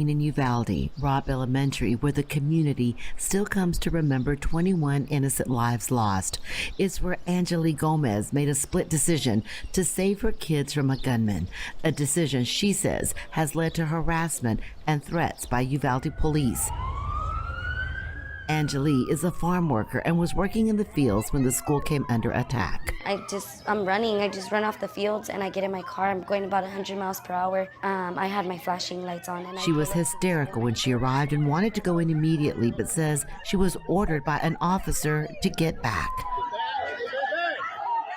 In Uvalde, Robb Elementary, where the community still comes to remember 21 innocent lives lost, is where Angelique Gomez made a split decision to save her kids from a gunman, a decision she says has led to harassment and threats by Uvalde Police. Angelique is a farm worker and was working in the fields when the school came under attack. I'm running. I just run off the fields and I get in my car. I'm going about 100 miles per hour. I had my flashing lights on. And she was hysterical when she arrived and wanted to go in immediately, but says she was ordered by an officer to get back.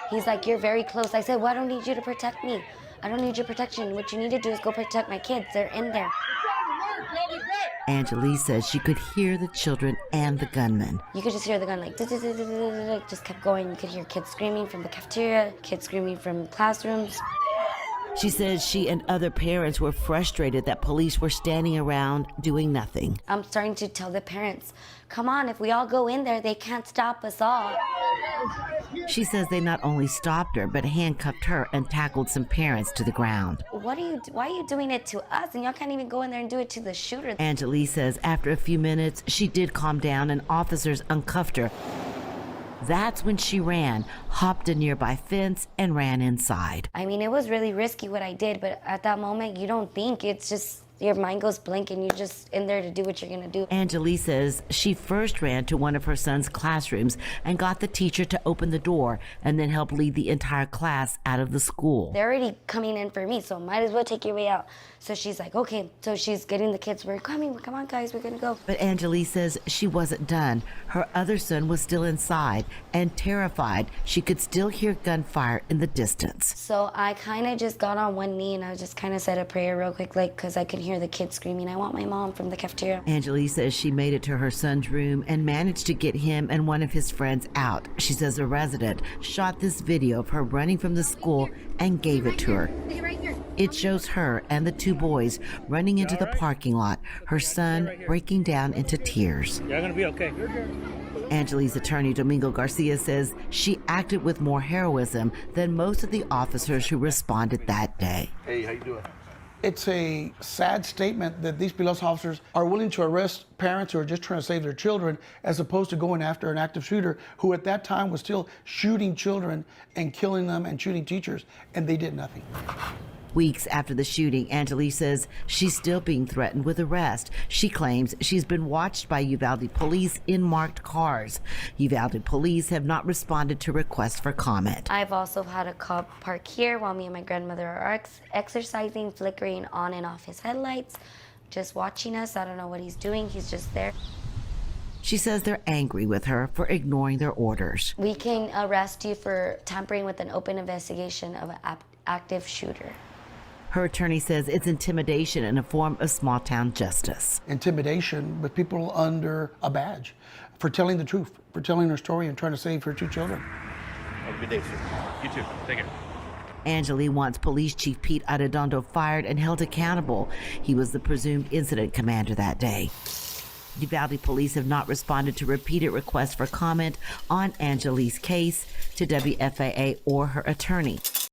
He's like, "You're very close." I said, "Well, I don't need you to protect me. I don't need your protection. What you need to do is go protect my kids. They're in there." Angelique says she could hear the children and the gunman. You could just hear the gun like, just kept going. You could hear kids screaming from the cafeteria, kids screaming from classrooms. She says she and other parents were frustrated that police were standing around doing nothing. I'm starting to tell the parents, come on, if we all go in there, they can't stop us all. She says they not only stopped her, but handcuffed her and tackled some parents to the ground. Why are you doing it to us? And y'all can't even go in there and do it to the shooter. Angelique says after a few minutes, she did calm down and officers uncuffed her. That's when she ran, hopped a nearby fence, and ran inside. I mean, it was really risky what I did, but at that moment, you don't think. It's just your mind goes blank and you're just in there to do what you're gonna do. Angelique says she first ran to one of her son's classrooms and got the teacher to open the door and then help lead the entire class out of the school. They're already coming in for me, so might as well take your way out. So she's like, okay. So she's getting the kids, we're coming, come on guys, we're gonna go. But Angelique says she wasn't done. Her other son was still inside and terrified she could still hear gunfire in the distance. So I kind of just got on one knee and I just kind of said a prayer real quick, like, because I could hear the kids screaming, "I want my mom," from the cafeteria. Angelique says she made it to her son's room and managed to get him and one of his friends out. She says a resident shot this video of her running from the school and gave it to her. It shows her and the two boys running into the parking lot, her son breaking down into tears. You're gonna be okay. Angelique's attorney, Domingo Garcia, says she acted with more heroism than most of the officers who responded that day. Hey, how you doing? It's a sad statement that these police officers are willing to arrest parents who are just trying to save their children as opposed to going after an active shooter who at that time was still shooting children and killing them and shooting teachers, and they did nothing. Weeks after the shooting, Angelique says she's still being threatened with arrest. She claims she's been watched by Uvalde Police in marked cars. Uvalde Police have not responded to requests for comment. I've also had a cop park here while me and my grandmother are exercising, flickering on and off his headlights, just watching us. I don't know what he's doing. He's just there. She says they're angry with her for ignoring their orders. We can arrest you for tampering with an open investigation of an active shooter. Her attorney says it's intimidation in a form of small-town justice. Intimidation with people under a badge for telling the truth, for telling her story and trying to save her two children. Have a good day, sir. You too. Take care. Angelique wants Police Chief Pete Arredondo fired and held accountable. He was the presumed incident commander that day. Uvalde Police have not responded to repeated requests for comment on Angelique's case to WFAA or her attorney.